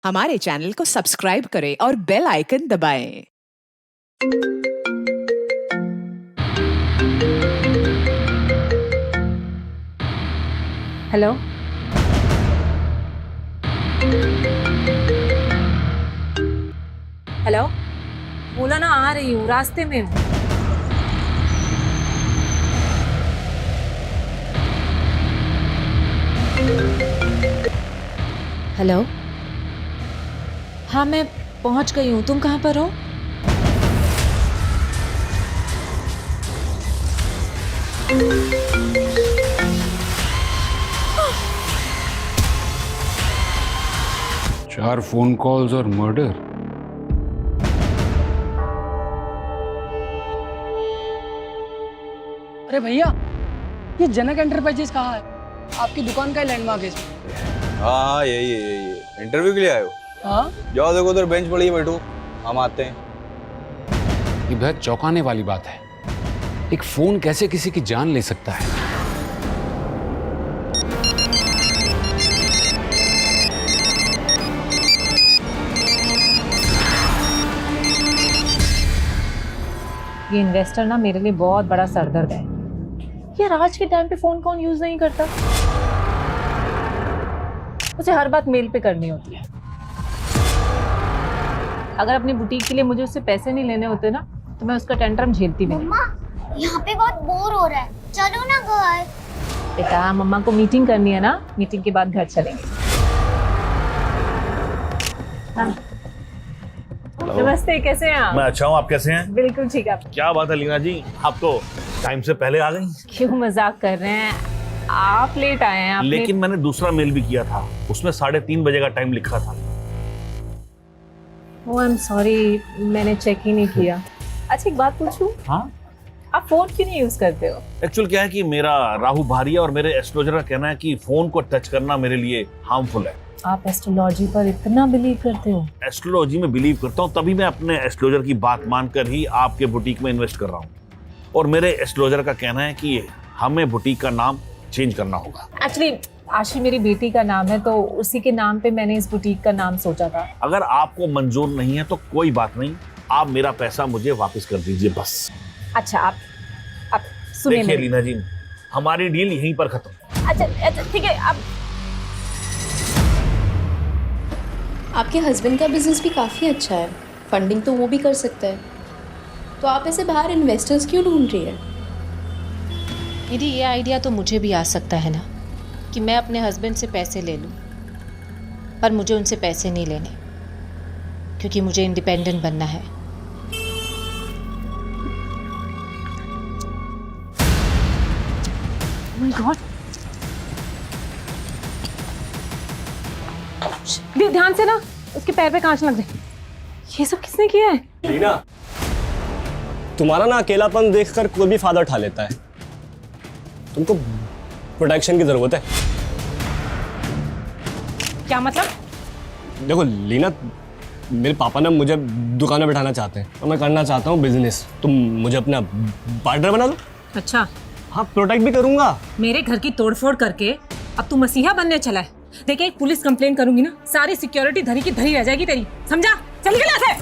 हमारे चैनल को सब्सक्राइब करें और बेल आइकन दबाएं। हेलो, हेलो, बोला ना आ रही हूँ, रास्ते में हूँ। हेलो, हाँ मैं पहुंच गई हूँ, तुम कहाँ पर हो? चार फोन कॉल्स और मर्डर। अरे भैया, ये जनक एंटरप्राइजेस कहाँ है? आपकी दुकान का लैंडमार्क है इसमें। हाँ यही है। इंटरव्यू के लिए आए हो? हाँ, जाओ देखो उधर बेंच पड़ी है, बैठो, हम आते हैं। ये बेहद चौंकाने वाली बात है। एक फोन कैसे किसी की जान ले सकता है? ये इन्वेस्टर ना मेरे लिए बहुत बड़ा सरदर्द है। यार आज के टाइम पे फोन कौन यूज नहीं करता? उसे हर बात मेल पे करनी होती है। अगर अपनी बुटीक के लिए मुझे उससे पैसे नहीं लेने होते ना तो मैं उसका टेंट्रम झेलती भी नहीं। मम्मा, यहाँ पे बहुत बोर हो रहा है, चलो ना घर। बेटा, मम्मा को मीटिंग करनी है ना, मीटिंग के बाद घर चलेंगे। हाँ। नमस्ते, कैसे हैं आप? मैं अच्छा हूँ, आप कैसे हैं? बिल्कुल ठीक है। क्या बात है लीना जी, आप तो टाइम से पहले आ गई। क्यों मजाक कर रहे हैं? आप लेट आए हैं। लेकिन मैंने दूसरा मेल भी किया था, उसमें 3:30 बजे का टाइम लिखा था। ओह आई एम सॉरी, मैंने चेक ही नहीं किया। अच्छा एक बात पूछूं? हाँ, आप फोन क्यों नहीं यूज करते हो? एक्चुअल क्या है कि मेरा राहु भारिया और मेरे एस्ट्रोलॉजर का कहना है कि फोन को टच करना मेरे लिए हार्मफुल है। आप एस्ट्रोलॉजी पर इतना बिलीव करते हो? एस्ट्रोलॉजी में बिलीव करता हूँ, तभी मैं अपने एस्ट्रोलॉजर की बात मानकर ही आपके बुटीक में इन्वेस्ट कर रहा हूँ। और मेरे एस्ट्रोलॉजर का कहना है कि हमें बुटीक का नाम चेंज करना होगा। एक्चुअली आशी मेरी बेटी का नाम है, तो उसी के नाम पे मैंने इस बुटीक का नाम सोचा था। अगर आपको मंजूर नहीं है तो कोई बात नहीं, आप मेरा पैसा मुझे वापस कर दीजिए बस। अच्छा आप सुनिए देखिए मेरी। लीना जी, हमारी डील यहीं पर खत्म। अच्छा ठीक है। आप आपके हस्बैंड का बिजनेस भी काफ़ी अच्छा है, फंडिंग तो वो भी कर सकता है, तो आप ऐसे बाहर इन्वेस्टर्स क्यों ढूंढ रही है? दीदी ये आइडिया तो मुझे भी आ सकता है ना कि मैं अपने हस्बैंड से पैसे ले लूं, पर मुझे उनसे पैसे नहीं लेने, क्योंकि मुझे इंडिपेंडेंट बनना है। माय गॉड, ध्यान से ना, उसके पैर पे कांच लग गए। ये सब किसने किया है? लीना, तुम्हारा ना अकेलापन देखकर कोई भी फायदा उठा लेता है। तुमको प्रोटेक्शन की जरूरत है। क्या मतलब? देखो लीना, मेरे पापा ना मुझे दुकान में बैठाना चाहते हैं और मैं करना चाहता हूँ बिजनेस। तुम मुझे अपना पार्टनर बना दो। अच्छा, हाँ, प्रोटेक्ट भी करूंगा। मेरे घर की तोड़फोड़ करके अब तू मसीहा बनने चला है। देखिए एक पुलिस कंप्लेन करूंगी ना, सारी सिक्योरिटी धरी की धरी रह जाएगी तेरी, समझा? चल निकल यहाँ से।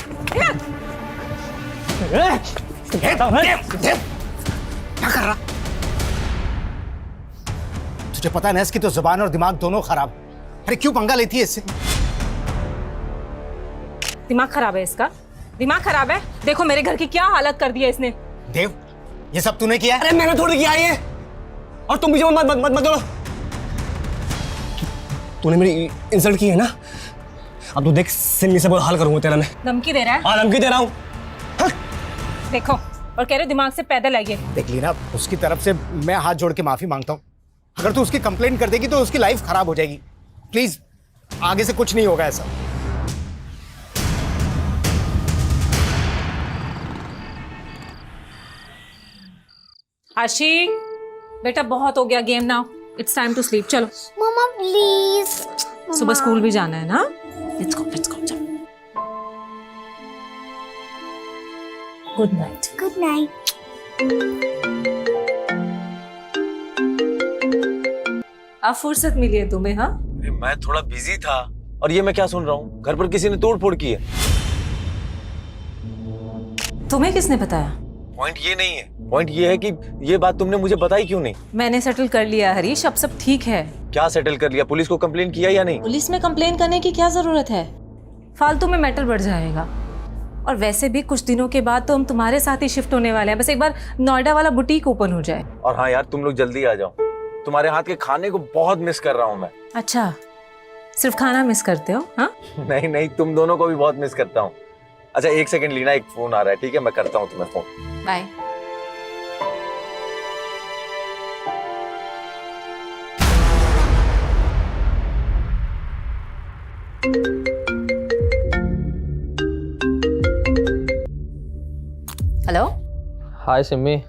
क्या कर रहा? तुझे पता है ना इसकी तो जुबान और दिमाग दोनों खराब। अरे क्यों पंगा लेती है इससे? दिमाग खराब है इसका, दिमाग खराब है। देखो मेरे घर की क्या हालत कर दी है इसने। देव, ये सब तूने किया? अरे मैंने थोड़ी किया ये, और तुम मुझे मत मत मत दो। तूने मेरी इंसल्ट की है ना, अब तो देख सिन्नी से बुरा हाल करूंगा तेरा मैं। धमकी दे रहा है? हाँ, धमकी दे रहा हूँ। देखो, और कह रहे दिमाग से पैदल आइए। देख ली ना, उसकी तरफ से मैं हाथ जोड़ के माफी मांगता हूँ। अगर तू उसकी कंप्लेंट कर देगी तो उसकी लाइफ खराब हो जाएगी। प्लीज, आगे से कुछ नहीं होगा ऐसा। आशी बेटा, बहुत हो गया game now, it's time to sleep. चलो मम्मा प्लीज। सुबह स्कूल भी जाना है ना। लेट्स गो चलो। Good night. Good night. अब फुर्सत मिली है तुम्हें? हाँ, मैं थोड़ा बिजी था और ये मैं क्या सुन रहा हूँ, घर पर किसी ने तोड़ फोड़ की है। तुम्हें किसने बताया? पॉइंट ये नहीं है, पॉइंट ये है कि ये बात तुमने मुझे बताई क्यों नहीं? मैंने सेटल कर लिया हरीश, अब सब ठीक है। क्या सेटल कर लिया? पुलिस को कंप्लेन किया या नहीं? पुलिस में कंप्लेन करने की क्या जरूरत है? फालतू में मैटर बढ़ जाएगा। और वैसे भी कुछ दिनों के बाद तो हम तुम्हारे साथ ही शिफ्ट होने वाले हैं, बस एक बार नोएडा वाला बुटीक ओपन हो जाए। और हाँ यार, तुम लोग जल्दी आ जाओ, तुम्हारे हाथ के खाने को बहुत मिस कर रहा हूँ मैं। अच्छा, सिर्फ खाना मिस करते हो? हाँ नहीं नहीं, तुम दोनों को भी बहुत मिस करता हूँ। अच्छा एक सेकंड लीना, एक फोन आ रहा है, ठीक है मैं करता हूँ तुम्हें phone. Bye. Hello. Hi Simi.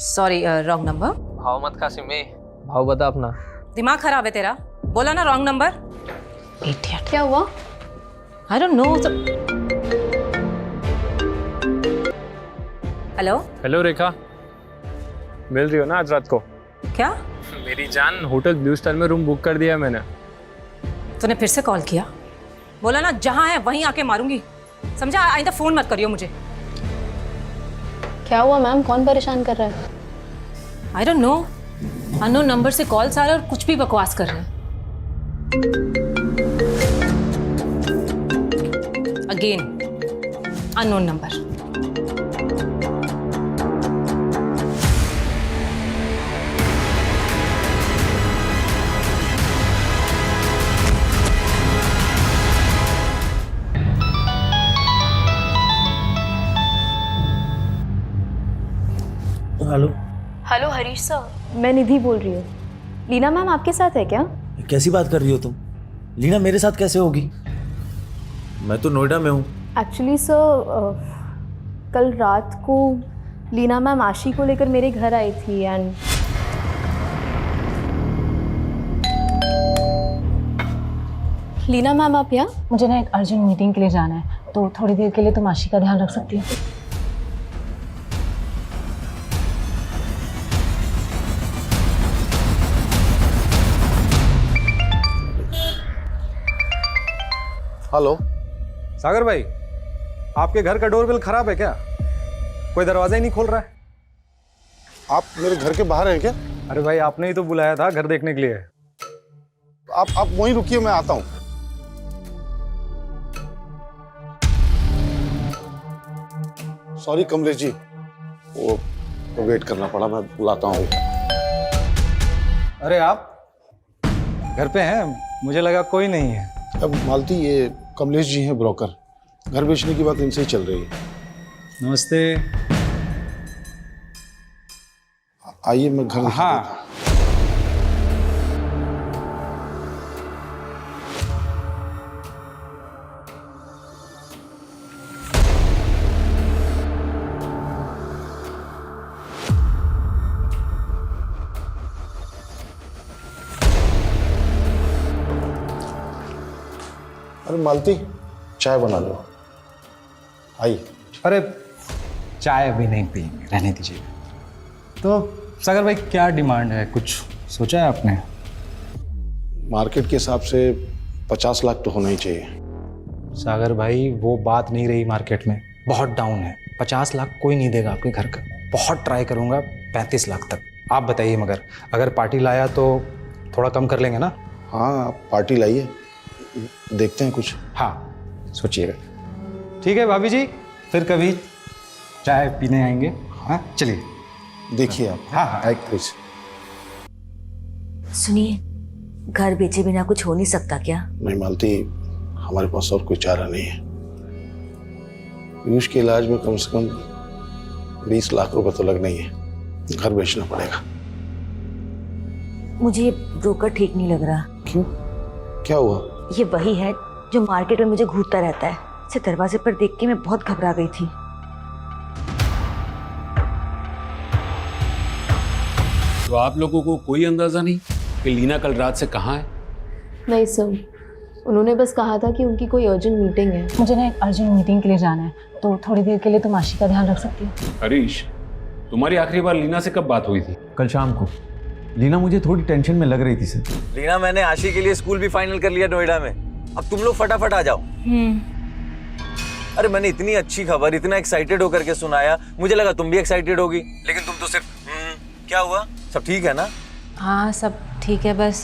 Sorry, wrong number. भाव मत खा सिमी, भाव बता अपना। दिमाग खराब है तेरा? बोला ना रॉन्ग नंबर। इडियट। क्या हुआ? I don't know. Hello. Hello Rekha, मिल रही हो ना आज रात को? क्या? मेरी जान, होटल ब्लू स्टार में रूम बुक कर दिया है मैंने। तूने फिर से कॉल किया? बोला ना जहां है वहीं आके मारूंगी, समझा? आइंदा फोन मत करियो मुझे। क्या हुआ मैम, कौन परेशान कर रहा है? आई डोंट नो, अननोन नंबर से कॉल्स आ रहे हैं और कुछ भी बकवास कर रहे हैं। Again unknown number. Hello. Hello Harish sir, मैं निधि बोल रही हूँ। लीना मैम आपके साथ है क्या? कैसी बात कर रही हो तुम? लीना मेरे साथ कैसे होगी? मैं तो नोएडा में हूँ। एक्चुअली सर, कल रात को लीना मैम आशी को लेकर मेरे घर आई थी एंड लीना मैम आप यहाँ? मुझे ना एक अर्जेंट मीटिंग के लिए जाना है, तो थोड़ी देर के लिए तुम आशी का ध्यान रख सकती हो? हेलो सागर भाई, आपके घर का डोरबेल खराब है क्या? कोई दरवाजा ही नहीं खोल रहा है। आप मेरे घर के बाहर हैं क्या? अरे भाई, आपने ही तो बुलाया था घर देखने के लिए। आप वहीं रुकिए, मैं आता हूँ। सॉरी कमलेश जी, वो वेट करना पड़ा, मैं बुलाता हूँ। अरे आप घर पे हैं? मुझे लगा कोई नहीं है। अब मालती, ये कमलेश जी हैं ब्रोकर, घर बेचने की बात इनसे ही चल रही है। नमस्ते। आइए मैं घर। हाँ। अरे मालती, चाय बना लो। आइए। अरे चाय अभी नहीं पियेंगे, रहने दीजिए। तो सागर भाई, क्या डिमांड है? कुछ सोचा है आपने? मार्केट के हिसाब से 50 लाख तो होना ही चाहिए। सागर भाई, वो बात नहीं रही मार्केट में, बहुत डाउन है। 50 लाख कोई नहीं देगा आपके घर का। बहुत ट्राई करूंगा 35 लाख तक। आप बताइए, मगर अगर पार्टी लाया तो थोड़ा कम कर लेंगे ना? हाँ, आप पार्टी लाइए, देखते हैं कुछ। हाँ, सोचिएगा। ठीक है भाभी जी, फिर कभी चाय पीने आएंगे। हाँ चलिए, देखिए आप। हाँ हाँ, एक प्लीज। सुनिए, घर बेचे बिना कुछ हो नहीं सकता क्या? नहीं मालती, हमारे पास और कोई चारा नहीं है। पीयूष के इलाज में कम से कम 20 लाख रुपए तो लगना ही है। घर बेचना पड़ेगा। मुझे ये ब्रोकर ठीक नहीं लग रहा। क्यों, क्या हुआ? ये वही है जो मार्केट में मुझे घूरता रहता है। इसे दरवाजे पर देख के मैं बहुत घबरा गई थी। तो आप लोगों को कोई अंदाजा नहीं कि लीना कल रात से कहाँ है? नहीं सर, उन्होंने बस कहा था कि उनकी कोई अर्जेंट मीटिंग है। मुझे ना एक अर्जेंट मीटिंग के लिए जाना है, तो थोड़ी देर के लिए तुम आशी का ध्यान रख सकती हो? हरीश, तुम्हारी आखिरी बार लीना से कब बात हुई थी? कल शाम को। लीना मुझे थोड़ी टेंशन में लग रही थी सर। लीना, मैंने आशी के लिए स्कूल भी फाइनल कर लिया नोएडा में। अब तुम लोग फटाफट आ जाओ। अरे मैंने इतनी अच्छी खबर इतना एक्साइटेड होकर के सुनाया, मुझे लगा तुम भी एक्साइटेड होगी, लेकिन तुम तो सिर्फ क्या हुआ? सब ठीक है ना? हाँ सब ठीक है, बस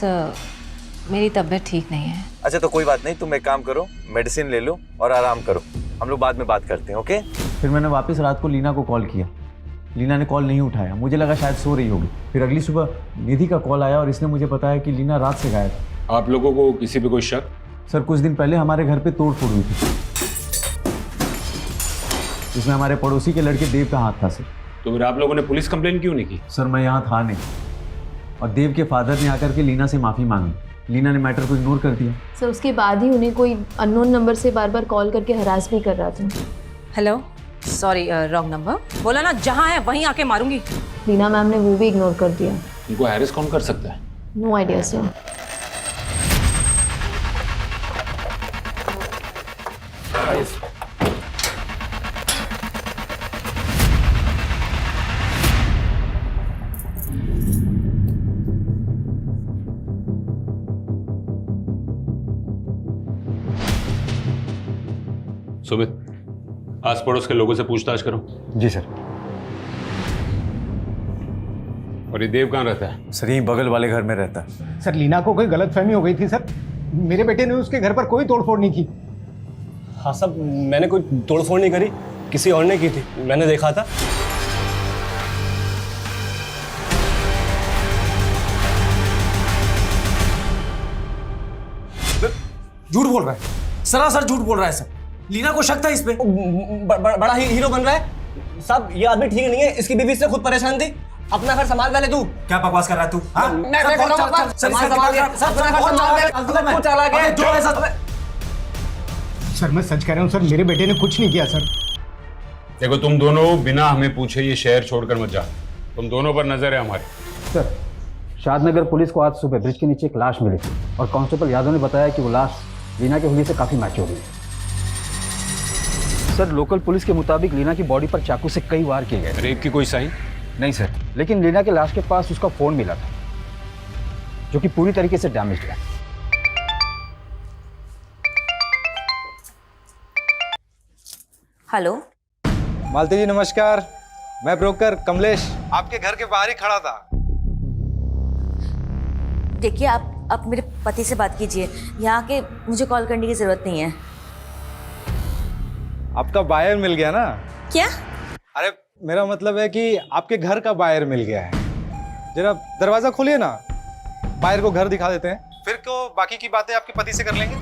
मेरी तबीयत ठीक नहीं है। अच्छा तो कोई बात नहीं, तुम एक काम करो, मेडिसिन ले लो और आराम करो, हम लोग बाद में बात करते हैं, ओके? फिर मैंने वापस रात को लीना को कॉल किया, लीना ने कॉल नहीं उठाया, मुझे लगा शायद सो रही होगी। फिर अगली सुबह निधि का कॉल आया और इसने मुझे बताया कि लीना रात से गायब है। आप लोगों को किसी पे कोई शक? सर कुछ दिन पहले हमारे घर पे तोड़फोड़ हुई थी, इसमें हमारे पड़ोसी के लड़के देव का हाथ था सर। तो फिर आप लोगों ने पुलिस कंप्लेन क्यों नहीं की? सर मैं यहाँ था नहीं, और देव के फादर ने आकर के लीना से माफ़ी मांगी, लीना ने मैटर को इग्नोर कर दिया। सर उसके बाद ही उन्हें कोई अननोन नंबर से बार बार कॉल करके हरास भी कर रहा था। Hello, sorry wrong number. बोला ना जहाँ है वहीं आके मारूंगी। लीना मैम ने वो भी इग्नोर कर दिया। इनको हैरिस कौन कर सकता है? No idea sir. सुमित, आस पड़ोस के लोगों से पूछताछ करो। जी सर। और ये देव कहाँ रहता है? सर यहीं बगल वाले घर में रहता है। सर लीना को कोई गलतफहमी हो गई थी सर, मेरे बेटे ने उसके घर पर कोई तोड़फोड़ नहीं की। हाँ साहब, मैंने कोई तोड़फोड़ नहीं करी, किसी और ने की थी, मैंने देखा था। झूठ बोल रहा है, सरासर झूठ बोल रहा है सर। लीना को शक था इस पे। बड़ा हीरो बन रहा है साहब। ये आदमी ठीक नहीं है, इसकी बीवी से खुद परेशान थी। अपना घर संभाल पहले तू। क्या बकवास कर रहा है तू? सर मैं सच कह रहा हूँ सर, मेरे बेटे ने कुछ नहीं किया सर। देखो तुम दोनों बिना हमें पूछे ये शहर छोड़कर मत जाओ, तुम दोनों पर नजर है हमारी। सर शादनगर पुलिस को आज सुबह ब्रिज के नीचे एक लाश मिली थी और कांस्टेबल यादव ने बताया कि वो लाश लीना के हुलिये से काफी मैच हो गई। सर लोकल पुलिस के मुताबिक लीना की बॉडी पर चाकू से कई वार किए गए। रेप की कोई साइन नहीं सर, लेकिन लीना के लाश के पास उसका फोन मिला था जो कि पूरी तरीके से डैमेज है। हेलो मालती जी नमस्कार, मैं ब्रोकर कमलेश आपके घर के बाहर ही खड़ा था। देखिए आप मेरे पति से बात कीजिए, यहाँ के मुझे कॉल करने की जरूरत नहीं है। आपका बायर मिल गया ना? क्या? अरे मेरा मतलब है कि आपके घर का बायर मिल गया है। जरा दरवाजा खोलिए ना, बायर को घर दिखा देते हैं, फिर तो बाकी की बातें आपके पति से कर लेंगे।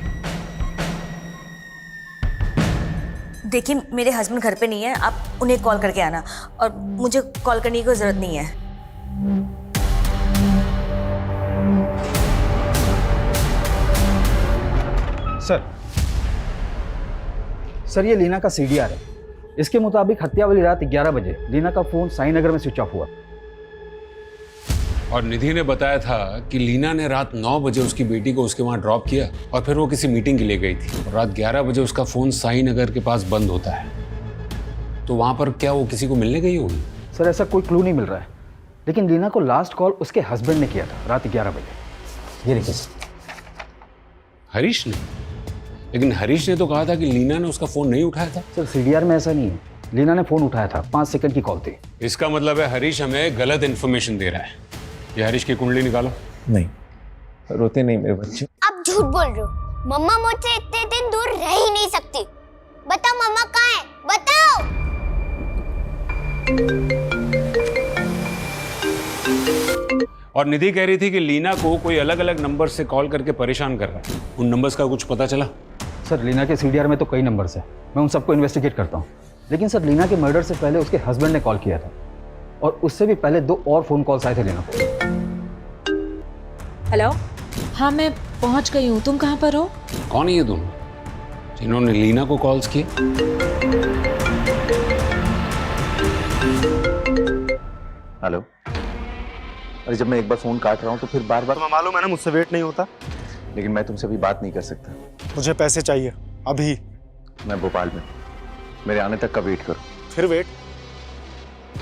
देखिए मेरे हस्बैंड घर पे नहीं है, आप उन्हें कॉल करके आना, और मुझे कॉल करने की कोई जरूरत नहीं है। सर ये लीना का सीडीआर है, इसके मुताबिक हत्या वाली रात 11 बजे लीना का फोन साईनगर में स्विच ऑफ हुआ। और निधि ने बताया था कि लीना ने रात 9 बजे उसकी बेटी को उसके वहां ड्रॉप किया और फिर वो किसी मीटिंग के लिए गई थी और रात 11 बजे उसका फोन साईनगर के पास बंद होता है। तो वहां पर क्या वो किसी को मिलने गई होगी? सर ऐसा कोई क्लू नहीं मिल रहा है, लेकिन लीना को लास्ट कॉल उसके हस्बैंड ने किया था रात 11 बजे। ये देखिए हरीश ने? लेकिन हरीश ने तो कहा था कि लीना ने उसका फोन नहीं उठाया था। सर सीडीआर में ऐसा नहीं है, लीना ने फोन उठाया था, 5 सेकंड की कॉल थी। इसका मतलब है हरीश हमें गलत इन्फॉर्मेशन दे रहा है। ये हरीश की कुंडली निकालो। नहीं, रोते नहीं मेरे बच्चे। आप झूठ बोल रहे हो, मम्मा मुझसे इतने दिन दूर रह ही नहीं सकती। बताओ मम्मा कहाँ है, बताओ। और निधि कह रही थी कि लीना को कोई अलग अलग नंबर से कॉल करके परेशान कर रहा है, उन नंबर्स का कुछ पता चला? सर लीना के सीडीआर में तो कई नंबर्स हैं, मैं उन सबको इन्वेस्टिगेट करता हूँ, लेकिन सर लीना के मर्डर से पहले उसके हस्बैंड ने कॉल किया था और उससे भी पहले 2 और फोन कॉल्स आए थे लीना को। हेलो, हाँ मैं पहुंच गई हूँ, तुम कहाँ पर हो? कौन है ये दोनों जिन्होंने लीना को कॉल्स किए? हेलो, अरे जब मैं एक बार फोन काट रहा हूँ तो फिर बार बार। तुम्हें मालूम है ना मुझसे वेट नहीं होता। लेकिन मैं तुमसे अभी बात नहीं कर सकता। मुझे पैसे चाहिए अभी। मैं भोपाल में, मेरे आने तक का वेट करो। फिर वेट?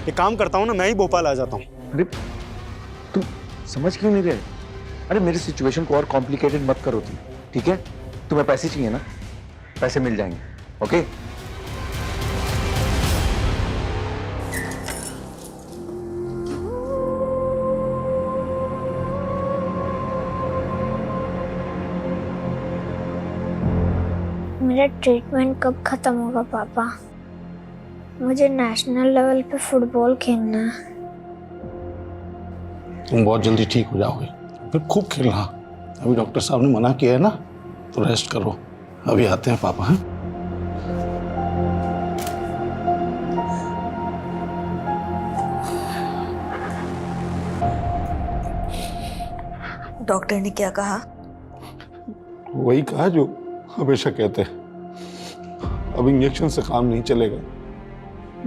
एक काम करता हूँ ना, मैं ही भोपाल आ जाता हूँ। अरे समझ क्यों नहीं रहे? अरे मेरी सिचुएशन को और कॉम्प्लिकेटेड मत करो तुम, ठीक है? तुम्हें पैसे चाहिए ना, पैसे मिल जाएंगे, ओके? मेरा ट्रीटमेंट कब खत्म होगा पापा? मुझे नेशनल लेवल पे फुटबॉल खेलना है। तुम बहुत जल्दी ठीक हो जाओगे, फिर खूब खेलना। अभी डॉक्टर साहब ने मना किया है ना, तो रेस्ट करो। अभी आते हैं पापा। हैं डॉक्टर ने क्या कहा? वही कहा जो हमेशा कहते हैं, अब इंजेक्शन से काम नहीं चलेगा,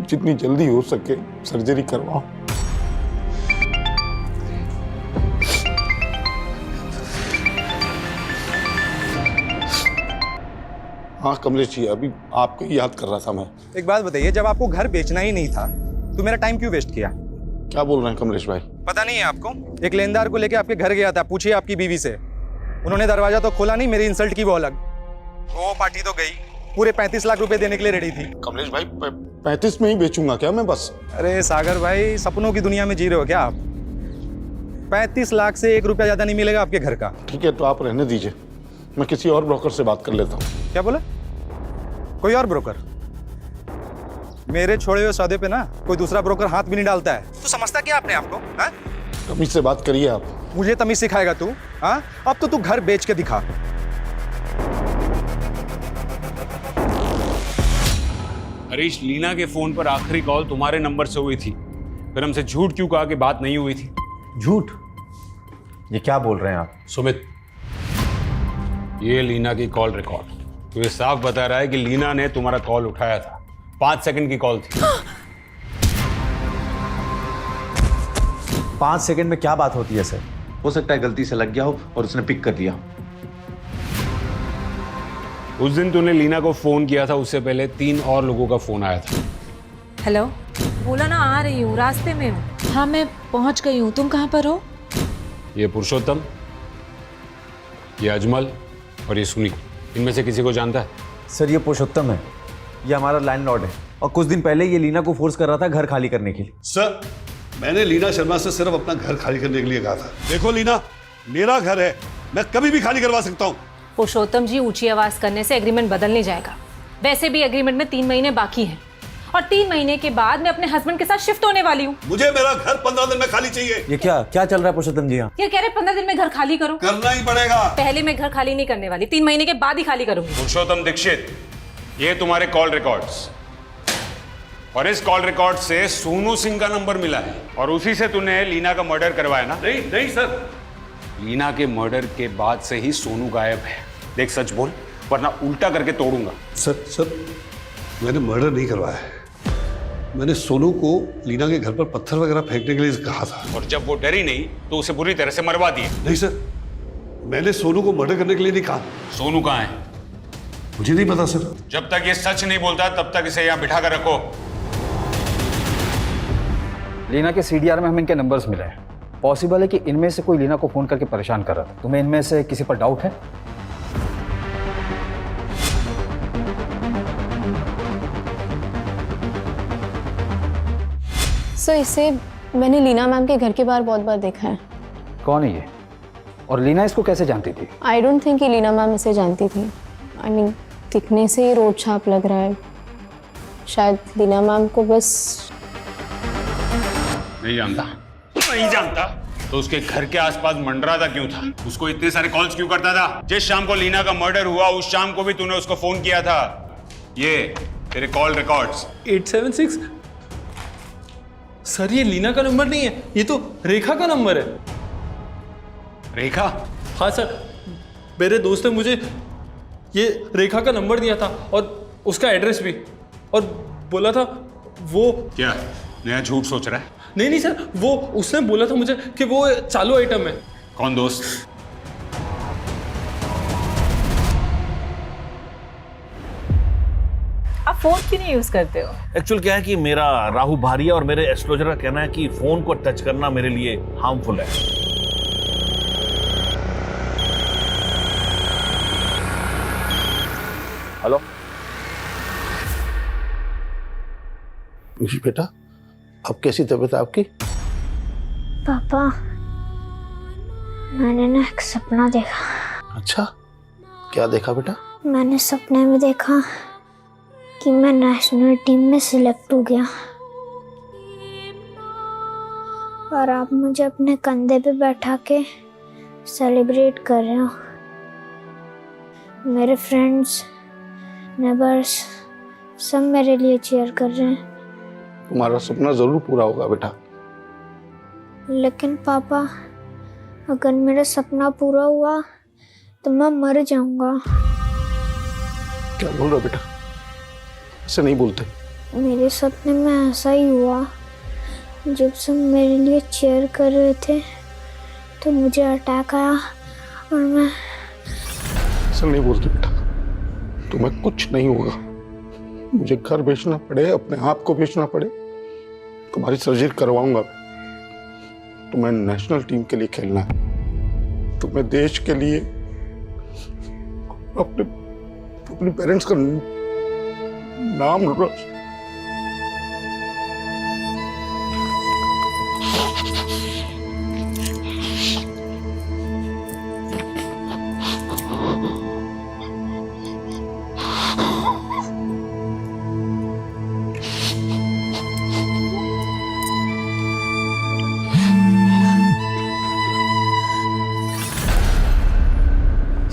जितनी जल्दी हो सके सर्जरी करवाओ। हाँ कमलेश जी, अभी आपको ही याद कर रहा था मैं। एक बात बताइए, जब आपको घर बेचना ही नहीं था तो मेरा टाइम क्यों वेस्ट किया? क्या बोल रहे हैं कमलेश भाई? पता नहीं है आपको? एक लेनदार को लेके आपके घर गया था, पूछिए आपकी बीवी से। उन्होंने दरवाजा तो खोला नहीं, मेरी इंसल्ट की वो अलग। वो पार्टी तो गई, पूरे 35 लाख रुपए देने के लिए रेडी थी। कमलेश भाई 35 में ही बेचूंगा क्या मैं बस? अरे सागर भाई, सपनों की दुनिया में जी रहे हो क्या आप? 35 लाख से 1 रुपया ज्यादा नहीं मिलेगा आपके घर का। ठीक है, तो आप रहने दीजिए, मैं किसी और ब्रोकर से बात कर लेता हूँ। क्या बोला? कोई और ब्रोकर? मेरे छोड़े हुए सौदे पे ना कोई दूसरा ब्रोकर हाथ भी नहीं डालता है। तू समझता क्या अपने आप को? तमीज से बात करिए आप। मुझे तमीज सिखाएगा तू? हाँ, अब तो तू घर बेच के दिखा। हरीश, लीना के फोन पर आखिरी कॉल तुम्हारे नंबर से हुई थी, फिर हमसे झूठ क्यों कहा कि बात नहीं हुई थी? झूठ? ये क्या बोल रहे हैं आप? सुमित, ये लीना की कॉल रिकॉर्ड, तो ये साफ बता रहा है कि लीना ने तुम्हारा कॉल उठाया था। 5 सेकंड की कॉल थी। 5 सेकंड में क्या बात होती है सर? हो सकता है गलती से लग गया हो और उसने पिक कर लिया। उस दिन तूने लीना को फोन किया था, उससे पहले 3 और लोगों का फोन आया था। हेलो, बोला ना आ रही हूँ, रास्ते में हूँ। हाँ मैं पहुँच गई हूँ, तुम कहाँ पर हो? ये पुरुषोत्तम, ये अजमल और ये सुनी, इनमें से किसी को जानता है? सर ये पुरुषोत्तम है, ये हमारा लैंडलॉर्ड है और कुछ दिन पहले ये लीना को फोर्स कर रहा था घर खाली करने के लिए। सर मैंने लीना शर्मा से सिर्फ अपना घर खाली करने के लिए कहा था। देखो लीना, मेरा घर है, मैं कभी भी खाली करवा सकता हूँ। पुरुषोत्तम जी, ऊंची आवाज करने से एग्रीमेंट बदल नहीं जाएगा। वैसे भी एग्रीमेंट में 3 महीने बाकी हैं और 3 महीने के बाद मैं अपने हस्बैंड के साथ शिफ्ट होने वाली हूँ। मुझे मेरा घर 15 दिन में खाली चाहिए। ये क्या चल रहा है पुरुषोत्तम जी? ये कह रहे 15 दिन में घर खाली करो। करना ही पड़ेगा। पहले मैं घर खाली नहीं करने वाली, 3 महीने के बाद ही खाली करूंगी। पुरुषोत्तम दीक्षित, ये तुम्हारे कॉल रिकॉर्ड्स, और इस कॉल रिकॉर्ड से सोनू सिंह का नंबर मिला है और उसी से तूने लीना का मर्डर करवाया ना? नहीं सर, लीना के मर्डर के बाद से ही सोनू गायब है। देख सच बोल, वरना उल्टा करके तोड़ूंगा। सर मैंने मर्डर नहीं करवाया है। मैंने सोनू को लीना के घर पर पत्थर वगैरह फेंकने के लिए कहा था, और जब वो डरी नहीं तो उसे बुरी तरह से मरवा दिए। नहीं सर, मैंने सोनू को मर्डर करने के लिए नहीं कहा। सोनू कहाँ है? मुझे नहीं पता सर। जब तक ये सच नहीं बोलता तब तक इसे यहाँ बिठा कर रखो। लीना के सीडीआर में हमें इनके नंबर्स मिले हैं। पॉसिबल है कि इनमें से कोई लीना को फोन करके परेशान कर रहा था। तुम्हें इनमें से किसी पर डाउट है? सर इसे मैंने लीना मैम के घर के बाहर बहुत बार देखा है। कौन है ये? और लीना इसको कैसे जानती थी? आई डोंट थिंक कि लीना मैम इसे जानती थी। आई मीन दिखने से ही रोड छाप लग रहा है। शायद लीना मैम को बस नहीं जानता तो उसके घर के आसपास मंडराता क्यों था? उसको इतने सारे कॉल्स क्यों करता था? जिस शाम को लीना का मर्डर हुआ उस शाम को भी तूने उसको फोन किया था। ये तेरे कॉल रिकॉर्ड्स। 876 सर, ये लीना का नंबर नहीं है, ये तो रेखा का नंबर है। रेखा? हाँ सर, मेरे दोस्त ने मुझे ये रेखा का नंबर दिया था और उसका एड्रेस भी, और बोला था वो। क्या नया झूठ सोच रहा है? नहीं सर, वो उसने बोला था मुझे कि वो चालू आइटम है। कौन दोस्त? आप फोन क्यों नहीं यूज करते हो? एक्चुअल क्या है कि मेरा राहु भारिया और मेरे एस्ट्रोलजर का कहना है कि फोन को टच करना मेरे लिए हार्मफुल है। हेलो पीयूष बेटा, अब कैसी तबीयत है आपकी? पापा, मैंने ना एक सपना देखा। अच्छा, क्या देखा बेटा? मैंने सपने में देखा कि मैं नेशनल टीम में सिलेक्ट हो गया और आप मुझे अपने कंधे पे बैठा के सेलिब्रेट कर रहे हो। मेरे फ्रेंड्स, नेबर्स सब मेरे लिए चीयर कर रहे हैं। तुम्हारा सपना जरूर पूरा होगा बेटा। लेकिन पापा, अगर मेरा सपना पूरा हुआ तो मैं मर जाऊंगा। क्या बोल रहे हो बेटा? ऐसे नहीं बोलते। मेरे सपने में ऐसा ही हुआ। जब सब मेरे लिए चीयर कर रहे थे तो मुझे अटैक आया और मैं... ऐसा नहीं बोलते बेटा, तुम्हें कुछ नहीं होगा। मुझे घर बेचना पड़े, अपने आप को बेचना पड़े, तुम्हारी सर्जरी करवाऊंगा। तुम्हें नेशनल टीम के लिए खेलना है। तुम्हें देश के लिए अपने पेरेंट्स का नाम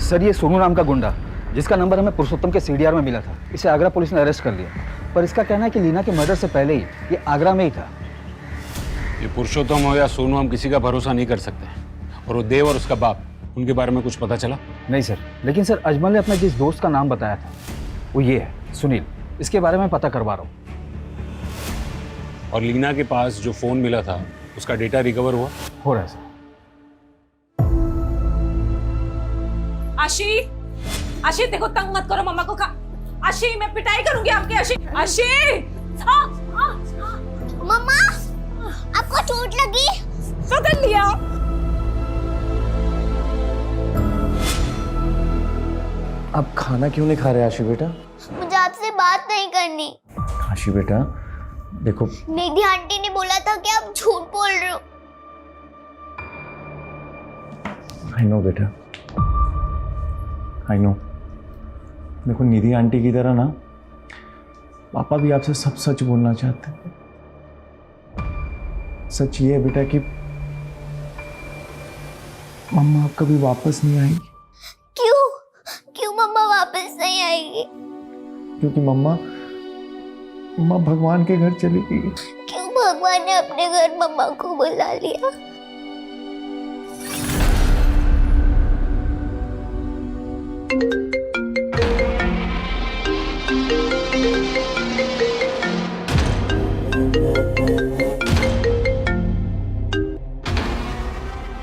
सर, ये सोनू नाम का गुंडा जिसका नंबर हमें पुरुषोत्तम के सीडीआर में मिला था, इसे आगरा पुलिस ने अरेस्ट कर लिया। पर इसका कहना है कि लीना के मर्डर से पहले ही ये आगरा में ही था। ये पुरुषोत्तम हो या सोनू, हम किसी का भरोसा नहीं कर सकते। और वो देव और उसका बाप, उनके बारे में कुछ पता चला? नहीं सर, लेकिन सर अजमल ने अपने जिस दोस्त का नाम बताया था वो ये है, सुनील। इसके बारे में पता करवा रहा हूँ। और लीना के पास जो फोन मिला था उसका डेटा रिकवर हुआ? हो रहा है सर। आशी, आशी देखो, तंग मत करो मम्मा को। आशी, मैं पिटाई करूंगी आपकी। आशी, आशी। मम्मा, आपको चोट लगी? पकड़ लिया। आप खाना क्यों नहीं खा रहे आशी बेटा? मुझे आपसे बात नहीं करनी। आशी बेटा देखो, निधि आंटी ने बोला था कि आप झूठ बोल रहे हो। आई नो बेटा, आई नो। देखो, निधि आंटी की तरह ना पापा भी आपसे सब सच बोलना चाहते हैं। सच ये है बेटा कि मम्मा अब कभी वापस नहीं आएगी। क्यों? क्यों मम्मा वापस नहीं आएगी? क्योंकि मम्मा भगवान के घर चली गई। क्यों भगवान ने अपने घर मम्मा को बुला लिया?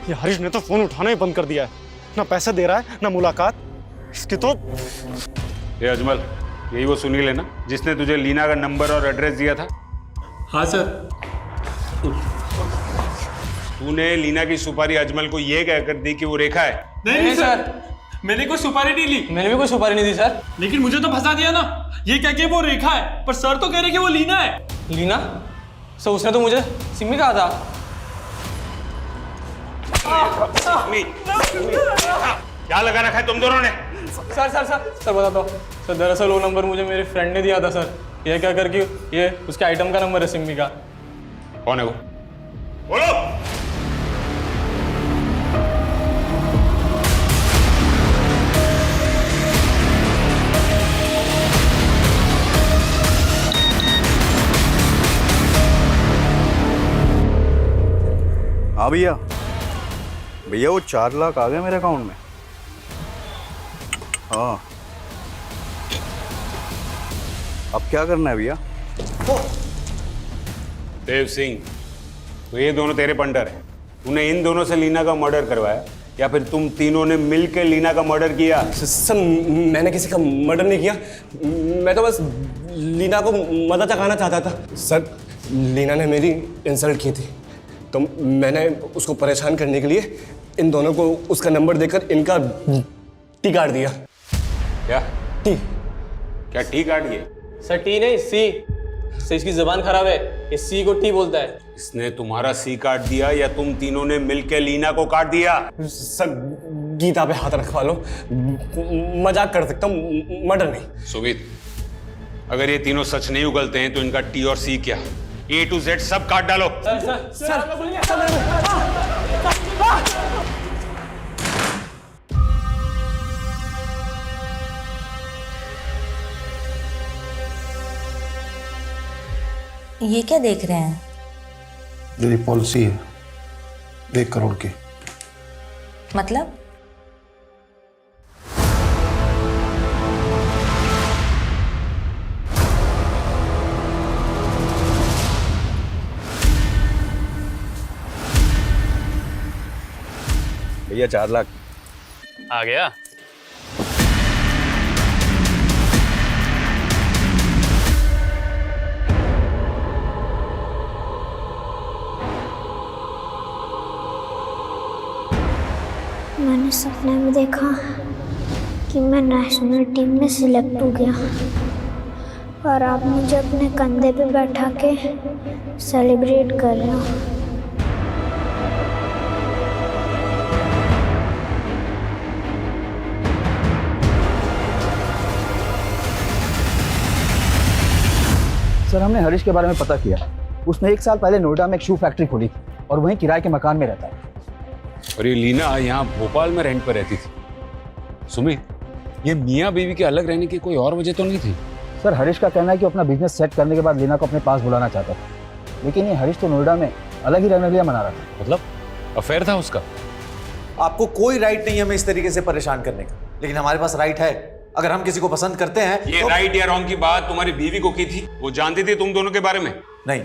ये हरीश ने तो फोन उठाना ही बंद कर दिया है। ना पैसा दे रहा है, ना मुलाकात। इसकी तो... ये अजमल, यही वो सुनील है ना जिसने तुझे लीना का नंबर और एड्रेस दिया था? हाँ सर। तूने लीना की सुपारी अजमल को ये कहकर दी कि वो रेखा है? नहीं सर, मैंने कोई सुपारी नहीं ली। मैंने भी कोई सुपारी नहीं दी सर। लेकिन मुझे तो फंसा दिया ना। ये कह के वो रेखा है, पर सर तो कह रहे कि वो लीना है। लीना? सर उसने तो मुझे सिम्मी कहा था। क्या लगा रखा है तुम दोनों ने? सर बताता हूँ सर, दरअसल वो नंबर मुझे मेरे फ्रेंड ने दिया था सर। ये क्या करके ये उसके आइटम का नंबर है सिम्मी का। कौन है वो? बोलो। हाँ भैया, वो 4 लाख आ गए मेरे अकाउंट में। हाँ, अब क्या करना है भैया? देव सिंह, तो ये दोनों तेरे पंटर हैं। तूने इन दोनों से लीना का मर्डर करवाया या फिर तुम तीनों ने मिलकर लीना का मर्डर किया? सर, मैंने किसी का मर्डर नहीं किया। मैं तो बस लीना को मजा चखाना चाहता था। सर, लीना ने मेरी इंसल्ट की थी, तो मैंने उसको परेशान करने के लिए इन दोनों को उसका नंबर देकर इनका टी काट दिया। क्या? टी क्या टी काट गया? सर टी नहीं सी। सर इसकी जुबान खराब है, ये सी को टी बोलता है। इसने तुम्हारा सी काट दिया या तुम तीनों ने मिलकर लीना को काट दिया? सर गीता पे हाथ रखवा लो, मजाक कर सकता हूँ, मर्डर नहीं। सुमित, अगर ये तीनों सच नहीं उगलते हैं तो इनका टी और सी क्या, A to Z सब काट डालो। ये क्या देख रहे हैं? मेरी पॉलिसी है 1 करोड़ की। मतलब? भैया 4 लाख आ गया। मैंने सपने में देखा कि मैं नेशनल टीम में सिलेक्ट हो गया और आप मुझे अपने कंधे पे बैठा के सेलिब्रेट कर रहे हो। सर, हमने हरीश के बारे में पता किया। उसने 1 साल पहले नोएडा में एक शू फैक्ट्री खोली थी और वहीं किराए के मकान में रहता है। और ये लीना यहाँ भोपाल में रेंट पर रहती थी। सुमित, ये मियाँ बीवी के अलग रहने की कोई और वजह तो नहीं थी? सर, हरीश का कहना है कि अपना बिजनेस सेट करने के बाद लीना को अपने पास बुलाना चाहता था, लेकिन ये हरीश तो नोएडा में अलग ही रहने के लिए मना रहा था। मतलब अफेयर था उसका? आपको कोई राइट नहीं है हमें इस तरीके से परेशान करने का, लेकिन हमारे पास राइट है। अगर हम किसी को पसंद करते हैं ये तो... राइट या रॉन्ग की बात तुम्हारी बीवी को की थी? वो जानती थी तुम दोनों के बारे में? नहीं,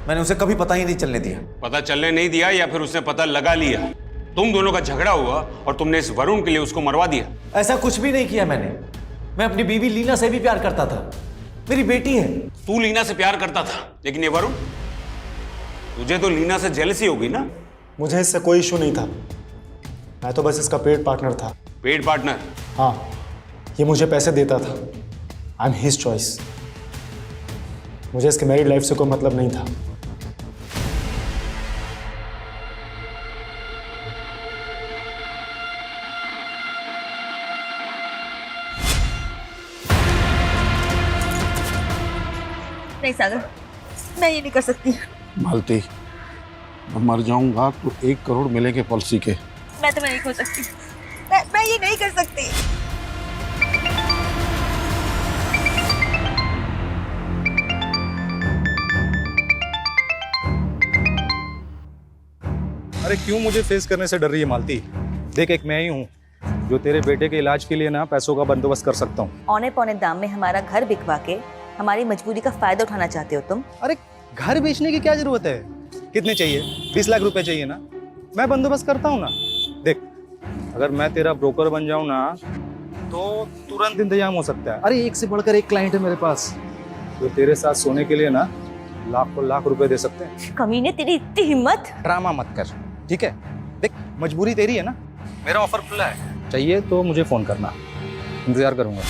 मैंने उसे कभी पता ही नहीं चलने दिया। पता चलने नहीं दिया या फिर उसने पता लगा लिया? तुम दोनों का झगड़ा हुआ और तुमने इस वरुण के लिए उसको मरवा दिया? ऐसा कुछ भी नहीं किया मैंने। मैं अपनी बीवी लीना से भी प्यार करता था, मेरी बेटी है। तू लीना से प्यार करता था, लेकिन ये वरुण, तुझे तो लीना से जेलसी होगी ना? मुझे इससे कोई इशू नहीं था, मैं तो बस इसका पेड पार्टनर था। Paid partner? हाँ, ये मुझे पैसे देता था। I am his choice. मुझे इसके मैरिड लाइफ से कोई मतलब नहीं था। नहीं सागर, मैं ये नहीं कर सकती। मालती, मैं मर जाऊंगा तो 1 करोड़ मिलेंगे पॉलिसी के। मैं तुम्हें नहीं खो सकती। मैं ये नहीं कर सकती। अरे क्यों मुझे फेस करने से डर रही है मालती? देख, एक मैं ही हूँ जो तेरे बेटे के इलाज के लिए ना पैसों का बंदोबस्त कर सकता हूँ। औने पौने दाम में हमारा घर बिकवा के हमारी मजबूरी का फायदा उठाना चाहते हो तुम? अरे घर बेचने की क्या जरूरत है? कितने चाहिए? 20 लाख रुपए चाहिए ना? मैं बंदोबस्त करता हूँ ना। देख, अगर मैं तेरा ब्रोकर बन जाऊँ ना तो तुरंत इंतजाम हो सकता है। अरे एक से बढ़कर एक क्लाइंट है मेरे पास जो तेरे साथ सोने के लिए ना लाखों लाख रुपए दे सकते हैं। कमीने, तेरी इतनी हिम्मत! ड्रामा मत कर, ठीक है? देख, मजबूरी तेरी है ना, मेरा ऑफर खुला है। चाहिए तो मुझे फोन करना, इंतजार करूंगा।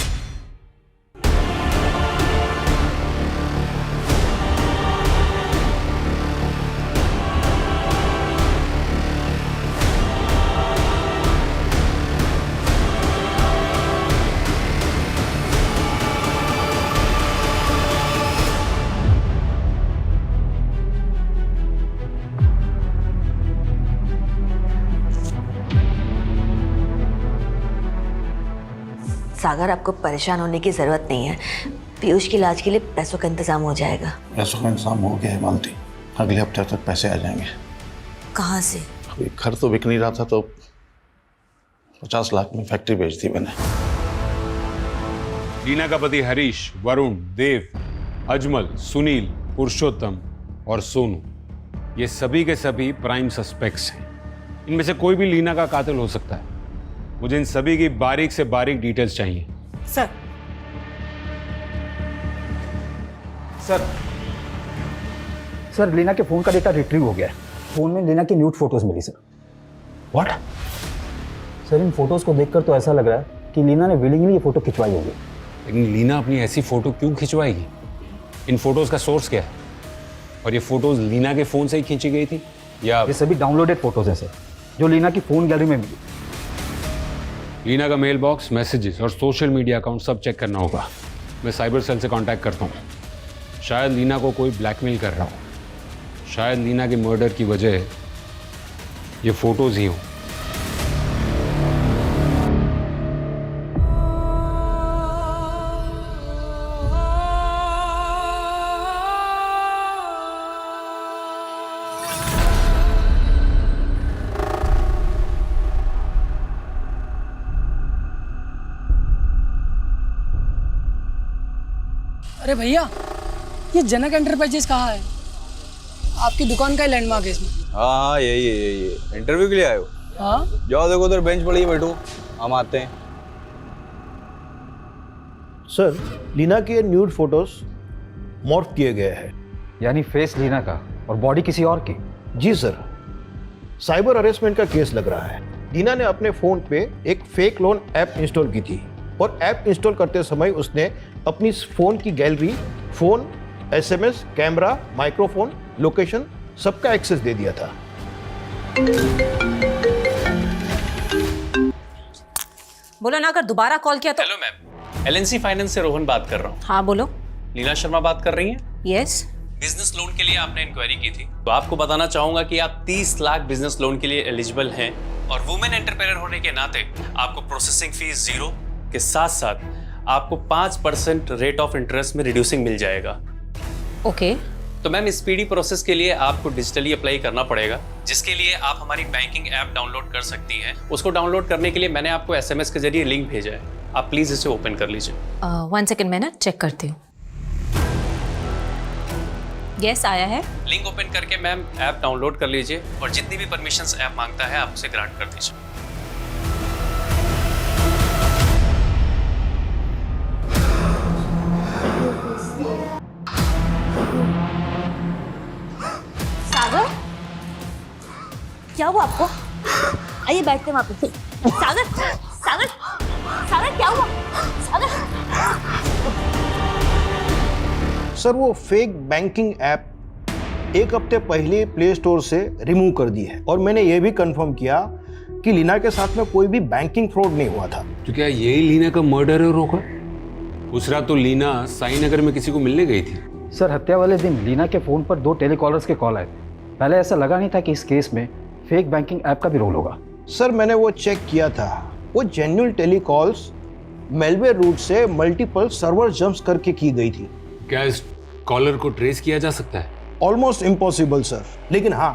सागर, आपको परेशान होने की जरूरत नहीं है। पीयूष के इलाज के लिए पैसों का इंतजाम हो जाएगा। पैसों का इंतजाम हो गया है मालती, अगले हफ्ते तक पैसे आ जाएंगे। कहाँ से? अभी घर तो बिक नहीं रहा था तो 50 लाख में फैक्ट्री बेच दी मैंने। लीना का पति हरीश, वरुण, देव, अजमल, सुनील, पुरुषोत्तम और सोनू, ये सभी के सभी प्राइम सस्पेक्ट्स हैं। इनमें से कोई भी लीना का कातिल हो सकता है। मुझे इन सभी की बारीक से बारीक डिटेल्स चाहिए। सर, सर, लीना के फोन का डेटा रिट्रीव हो गया है। फोन में लीना की न्यूड फोटोज मिली सर। व्हाट? सर, इन फोटोज को देखकर तो ऐसा लग रहा है कि लीना ने विलिंगली ये फोटो खिंचवाई होगी। लेकिन लीना अपनी ऐसी फोटो क्यों खिंचवाएगी? इन फोटोज का सोर्स क्या है? और ये फोटोज लीना के फोन से ही खींची गई थी या ये सभी डाउनलोडेड फोटोज हैं सर, जो लीना की फोन गैलरी में मिली। लीना का मेल बॉक्स, मैसेजेस और सोशल मीडिया अकाउंट सब चेक करना होगा। मैं साइबर सेल से कांटेक्ट करता हूँ। शायद लीना को कोई ब्लैकमेल कर रहा हो। शायद लीना के मर्डर की वजह ये फोटोज ही हो। अरे भैया, ये जनक एंटरप्राइजेस कहाँ है? आपकी दुकान का ही लैंडमार्क है इसमें। हाँ यही है। इंटरव्यू के लिए आए हो? हाँ। जाओ देखो उधर बेंच पड़ी है, बैठो, हम आते हैं। सर, लीना के न्यूड फोटोज मॉर्फ किए गए हैं। यानी फेस लीना का और बॉडी किसी और की? जी सर, साइबर अरेस्टमेंट का केस लग रहा है। लीना ने अपने फोन पे एक फेक लोन ऐप इंस्टॉल की थी और ऐप इंस्टॉल करते समय उसने अपनी फोन की gallery, phone, SMS, camera, microphone, location सबका एक्सेस दे दिया था। बोलो ना, अगर दोबारा कॉल किया तो। हेलो मैम, एलएनसी फाइनेंस से रोहन बात कर रहा हूँ। हाँ बोलो। लीना शर्मा बात कर रही हैं? यस। बिजनेस लोन के लिए आपने इंक्वायरी की थी, तो आपको बताना चाहूंगा कि आप 30 लाख बिजनेस लोन के लिए एलिजिबल हैं और वुमेन एंटरप्रेन्योर होने के नाते आपको प्रोसेसिंग फीस 0 के साथ साथ आपको 5% रेट ऑफ इंटरेस्ट में रिड्यूसिंग मिल जाएगा। ओके। तो मैम स्पीडी प्रोसेस के लिए आपको डिजिटली अप्लाई करना पड़ेगा, जिसके लिए आप हमारी बैंकिंग ऐप डाउनलोड कर सकती हैं। उसको डाउनलोड करने के लिए मैंने आपको एसएमएस के जरिए लिंक भेजा है, आप प्लीज इसे ओपन कर लीजिए। 1 सेकंड, मैं ना चेक करती हूँ। यस, आया है। लिंक ओपन करके मैम ऐप डाउनलोड कर लीजिए और जितनी भी परमिशंस ऐप मांगता है आप उसे ग्रांट कर दीजिए। सागर, क्या हुआ आपको? आइए बैठते हैं वहां पे। सागर, सागर, सागर क्या हुआ? सागर। सर, वो फेक बैंकिंग ऐप 1 हफ्ते पहले प्ले स्टोर से रिमूव कर दी है और मैंने ये भी कंफर्म किया कि लीना के साथ में कोई भी बैंकिंग फ्रॉड नहीं हुआ था। तो क्या यही लीना का मर्डर होगा? उस रात तो लीना साई नगर में किसी को मिलने गई थी। सर, हत्या वाले दिन लीना के फोन पर 2 टेलीकॉलर्स के कॉल आए थे। पहले ऐसा लगा नहीं था कि इस केस में फेक बैंकिंग ऐप का भी रोल होगा। सर, मैंने वो चेक किया था, वो जेन्युइन टेलीकॉल्स मेलवेयर रूट से मल्टीपल सर्वर जंप्स करके की गई थी। क्या इस कॉलर को ट्रेस किया जा सकता है? ऑलमोस्ट इम्पॉसिबल सर, लेकिन हाँ,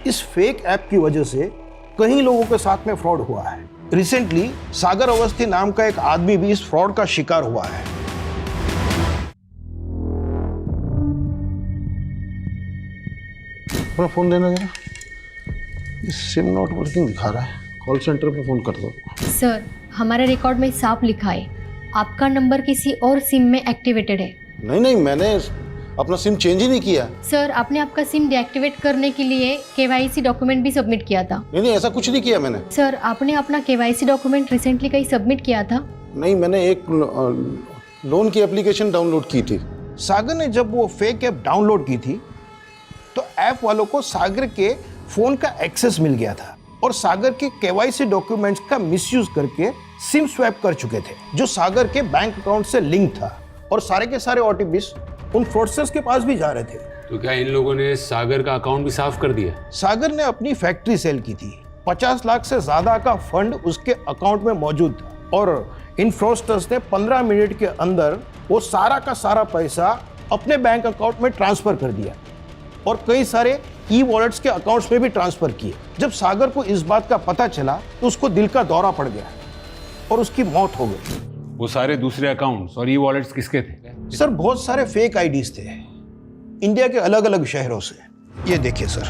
इस फेक ऐप की वजह से कई लोगों के साथ में फ्रॉड हुआ है। रिसेंटली सागर अवस्थी नाम का एक आदमी भी इस फ्रॉड का शिकार हुआ है। अपना फोन देना जरा, सिम नॉट वर्किंग दिखा रहा है। कॉल सेंटर पे फोन कर दो। सर, हमारे रिकॉर्ड में साफ लिखा है आपका नंबर किसी और सिम में एक्टिवेटेड है। नहीं, मैंने अपना सिम चेंज ही नहीं किया। सर, आपने आपका सिम डीएक्टिवेट करने के लिए केवाईसी डॉक्यूमेंट भी सबमिट किया था। नहीं, ऐसा कुछ नहीं किया मैंने। सर, आपने अपना केवाईसी डॉक्यूमेंट रिसेंटली कहीं सबमिट किया था? नहीं, मैंने एक लोन की एप्लीकेशन डाउनलोड की थी। सागर ने जब वो फेक ऐप डाउनलोड की थी तो ऐप वालों को सागर के फोन का एक्सेस मिल गया था और सागर के केवाईसी डॉक्यूमेंट्स का मिसयूज करके सिम स्वैप कर चुके थे, जो सागर के बैंक अकाउंट से लिंक था और सारे के सारे ओटीपीज उन फ्रॉडस्टर्स के पास भी जा रहे थे। तो क्या इन लोगों ने सागर का अकाउंट भी साफ कर दिया? सागर ने अपनी फैक्ट्री सेल की थी। 50 लाख से ज्यादा का फंड उसके अकाउंट में मौजूद था और इन फ्रॉडस्टर्स ने 15 मिनट के अंदर वो सारा का सारा पैसा अपने बैंक अकाउंट में ट्रांसफर कर दिया और कई सारे ई वॉलेट्स के अकाउंट्स में भी ट्रांसफर किए। जब सागर को इस बात का पता चला तो उसको दिल का दौरा पड़ गया और उसकी मौत हो गई। वो सारे दूसरे अकाउंट्स और ई वॉलेट्स किसके थे? सर, बहुत सारे फेक आईडीज थे इंडिया के अलग अलग शहरों से। ये देखिए सर,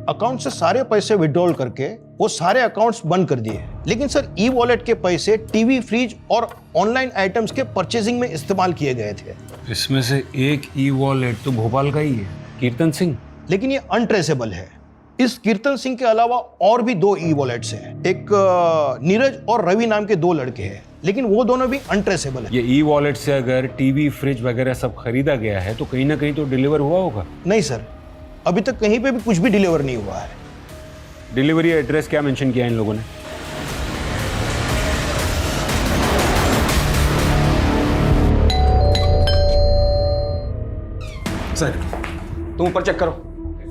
अकाउंट से सारे पैसे विड्रॉल करके वो सारे अकाउंट्स बंद कर दिए। लेकिन सर, ई वॉलेट के पैसे टीवी, फ्रिज और ऑनलाइन आइटम्स के परचेजिंग में इस्तेमाल किए गए थे। इसमें से एक ई वॉलेट तो भोपाल का ही है, कीर्तन सिंह। लेकिन ये अनट्रेसेबल है। इस कीर्तन सिंह के अलावा और भी 2 ई वॉलेट्स हैं। एक नीरज और रवि नाम के 2 लड़के हैं, लेकिन वो दोनों भी अनट्रेसेबल है। ये ई वॉलेट से अगर टीवी, फ्रिज वगैरह सब खरीदा गया है तो कहीं ना कहीं तो डिलीवर हुआ होगा। नहीं सर, अभी तक कहीं पे भी कुछ भी डिलीवर नहीं हुआ है। डिलीवरी एड्रेस क्या मेंशन किया इन लोगों ने? सर तुम ऊपर चेक करो,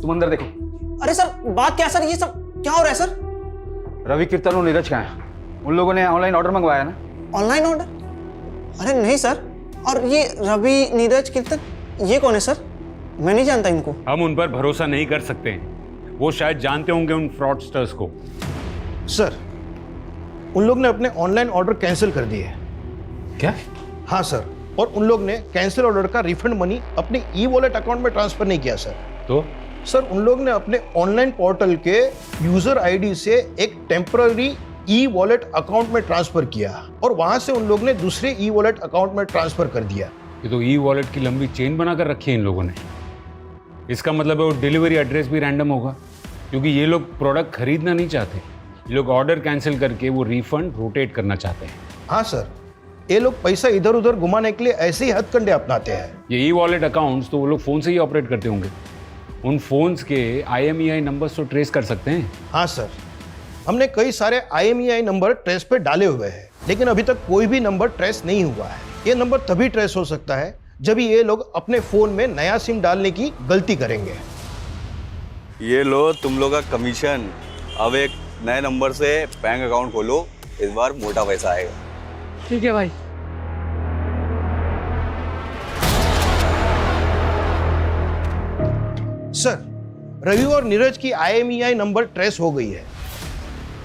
तुम अंदर देखो। अरे सर, बात क्या सर, ये सब क्या हो रहा है सर? रवि, कीर्तन और नीरज कहाँ हैं? उन लोगों ने ऑनलाइन ऑर्डर मंगवाया ना? Online order? अरे नहीं सर। और ये रवि, नीरज, कीर्तन, ये कौन है सर? मैं नहीं जानता इनको। हम उन पर भरोसा नहीं कर सकते हैं, वो शायद जानते होंगे उन फ्रॉडस्टर्स को। सर, उन लोग ने अपने ऑनलाइन ऑर्डर कैंसिल कर दिए। क्या? हाँ सर, और उन लोग ने कैंसिल ऑर्डर का रिफंड मनी अपने ई वॉलेट अकाउंट में ट्रांसफर नहीं किया सर। तो सर, उन लोग ने अपने ऑनलाइन पोर्टल के यूजर आईडी से एक टेम्पररी ई वॉलेट अकाउंट में ट्रांसफर किया और वहां से उन लोग ने दूसरे ई वॉलेट अकाउंट में ट्रांसफर कर दिया। ये तो ई वॉलेट की लंबी चेन बनाकर रखी है इन लोगों ने। इसका मतलब है वो डिलीवरी एड्रेस भी रैंडम होगा, क्योंकि ये लोग प्रोडक्ट खरीदना नहीं चाहते, ये लोग ऑर्डर कैंसिल करके वो रिफंड रोटेट करना चाहते हैं। हाँ सर, ये लोग पैसा इधर उधर घुमाने के लिए ऐसे ही हथकंडे अपनाते हैं। ये ई वॉलेट अकाउंट्स तो वो लोग फ़ोन से ही ऑपरेट करते होंगे, उन फोन्स के IMEI नंबर्स तो ट्रेस कर सकते हैं। हाँ सर, हमने कई सारे IMEI नंबर ट्रेस पे डाले हुए हैं, लेकिन अभी तक कोई भी नंबर ट्रेस नहीं हुआ है। ये नंबर तभी ट्रेस हो सकता है जब ये लोग अपने फोन में नया सिम डालने की गलती करेंगे। ये लो तुम लोग का कमीशन। अब एक नए नंबर से बैंक अकाउंट खोलो, इस बार मोटा पैसा आएगा। ठीक है भाई। सर, रवि और नीरज की IMEI नंबर ट्रेस हो गई है।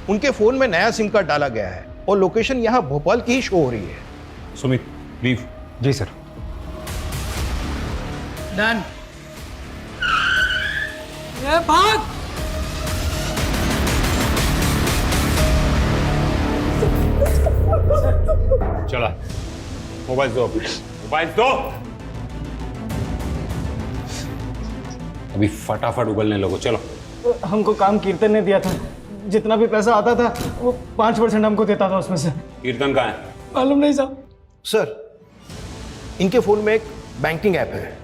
उनके फोन में नया सिम कार्ड डाला गया है और लोकेशन यहाँ भोपाल की ही शो हो रही है। सुमित, लीव। जी सर। डन। ये भाग। चला, मोबाइल दो, मोबाइल दो। अभी फटाफट उगलने लगो, चलो। हमको काम कीर्तन ने दिया था, जितना भी पैसा आता था वो 5% हमको देता था उसमें से। कीर्तन कहाँ है? मालूम नहीं साहब। सर, इनके फोन में एक बैंकिंग ऐप है।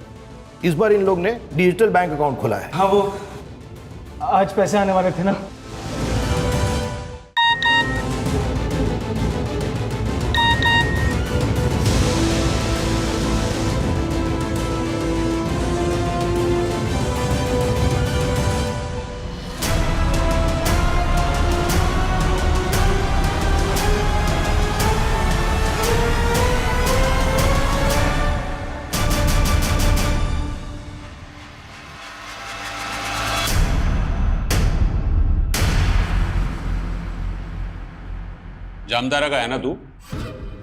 इस बार इन लोग ने डिजिटल बैंक अकाउंट खोला है। हाँ, वो आज पैसे आने वाले थे ना। जामतारा का है ना तू?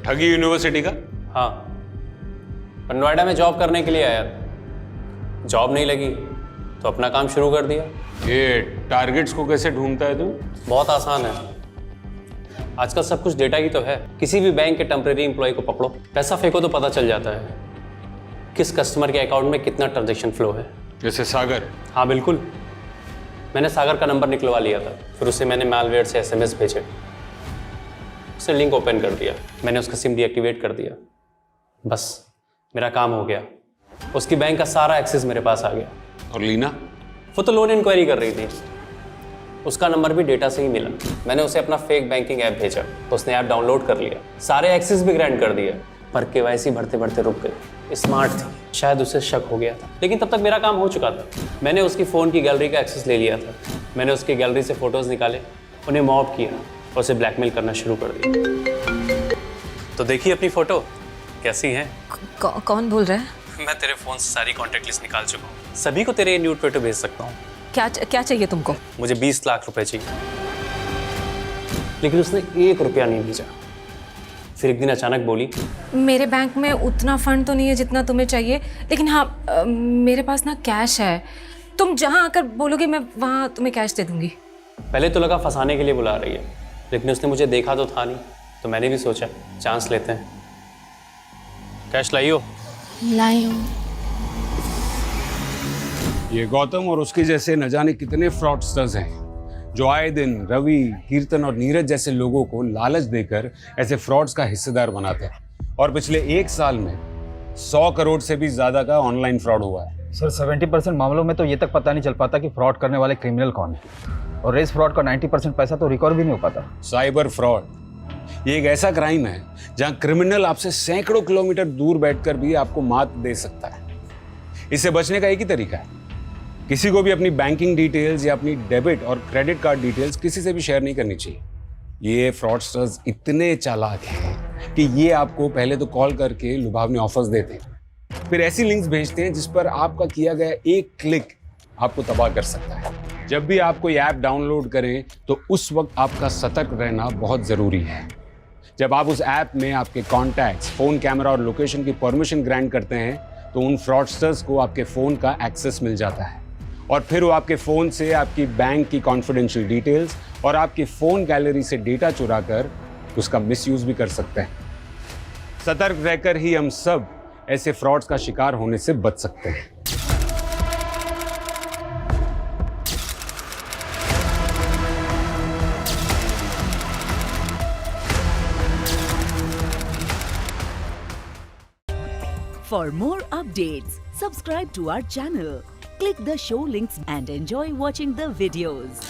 ठगी यूनिवर्सिटी का? हाँ, पर नोएडा में जॉब करने के लिए आया था। जॉब नहीं लगी तो अपना काम शुरू कर दिया। ये टारगेट्स को कैसे ढूंढता है तू? बहुत आसान है, आजकल सब कुछ डेटा ही तो है। किसी भी बैंक के टेम्परेरी एम्प्लॉय को पकड़ो, पैसा फेंको तो पता चल जाता है किस कस्टमर के अकाउंट में कितना ट्रांजेक्शन फ्लो है। जैसे सागर? हाँ बिल्कुल, मैंने सागर का नंबर निकलवा लिया था, फिर उसे मैंने मैलवेयर से SMS भेजे, उसने लिंक ओपन कर दिया, मैंने उसका सिम डीएक्टिवेट कर दिया, बस मेरा काम हो गया। उसकी बैंक का सारा एक्सेस मेरे पास आ गया। और लीना? वो तो लोन इंक्वायरी कर रही थी, उसका नंबर भी डेटा से ही मिला। मैंने उसे अपना फेक बैंकिंग ऐप भेजा तो उसने ऐप डाउनलोड कर लिया, सारे एक्सेस भी ग्रांट कर दिया, पर KYC भरते भरते रुक गई। स्मार्ट थी, शायद उसे शक हो गया था, लेकिन तब तक मेरा काम हो चुका था। मैंने उसकी फ़ोन की गैलरी का एक्सेस ले लिया था, मैंने उसकी गैलरी से फ़ोटोज़ निकाले, उन्हें मॉब किया और उसे ब्लैकमेल करना शुरू कर दिया। तो देखिए अपनी फ़ोटो कैसी है। कौन बोल रहा है? मैं तेरे फ़ोन से सारी कॉन्टैक्ट लिस्ट निकाल चुका हूँ, सभी को तेरे न्यूड फोटो भेज सकता हूँ। क्या चाहिए तुमको? मुझे 20 लाख रुपए चाहिए, लेकिन उसने 1 रुपया नहीं भेजा। फिर एक दिन अचानक बोली, मेरे बैंक में उतना फंड तो नहीं है जितना तुम्हें चाहिए, लेकिन हाँ मेरे पास ना कैश है, तुम जहाँ आकर बोलोगे मैं वहाँ तुम्हें कैश दे दूंगी। पहले तो लगा फंसाने के लिए बुला रही है, लेकिन उसने मुझे देखा तो था नहीं, तो मैंने भी सोचा चांस लेते हैं। कैश लाई हो? लाई हूँ। ये गौतम और उसके जैसे न जाने कितने फ्रॉडस्टर्स हैं जो आए दिन रवि, कीर्तन और नीरज जैसे लोगों को लालच देकर ऐसे फ्रॉड्स का हिस्सेदार बनाते हैं। और पिछले 1 साल में 100 करोड़ से भी ज्यादा का ऑनलाइन फ्रॉड हुआ है। सर 70% मामलों में तो ये तक पता नहीं चल पाता कि फ्रॉड करने वाले क्रिमिनल कौन है, और रेस फ्रॉड का 90% पैसा तो रिकवर भी नहीं हो पाता। साइबर फ्रॉड ये एक ऐसा क्राइम है जहां क्रिमिनल आपसे सैकड़ों किलोमीटर दूर बैठकर भी आपको मात दे सकता है। इससे बचने का एक ही तरीका है, किसी को भी अपनी बैंकिंग डिटेल्स या अपनी डेबिट और क्रेडिट कार्ड डिटेल्स किसी से भी शेयर नहीं करनी चाहिए। ये फ्रॉडस्टर्स इतने चालाक हैं कि ये आपको पहले तो कॉल करके लुभावने ऑफर्स देते हैं, फिर ऐसी लिंक्स भेजते हैं जिस पर आपका किया गया एक क्लिक आपको तबाह कर सकता है। जब भी आप कोई ऐप डाउनलोड करें तो उस वक्त आपका सतर्क रहना बहुत जरूरी है। जब आप उस ऐप में आपके कॉन्टैक्ट्स, फोन कैमरा और लोकेशन की परमिशन ग्रांट करते हैं तो उन फ्रॉडस्टर्स को आपके फोन का एक्सेस मिल जाता है और फिर वो आपके फोन से आपकी बैंक की कॉन्फिडेंशियल डिटेल्स और आपकी फोन गैलरी से डेटा चुराकर उसका मिसयूज भी कर सकते हैं। सतर्क रहकर ही हम सब ऐसे फ्रॉड्स का शिकार होने से बच सकते हैं। For more updates, subscribe to our channel, click the show links and enjoy watching the videos.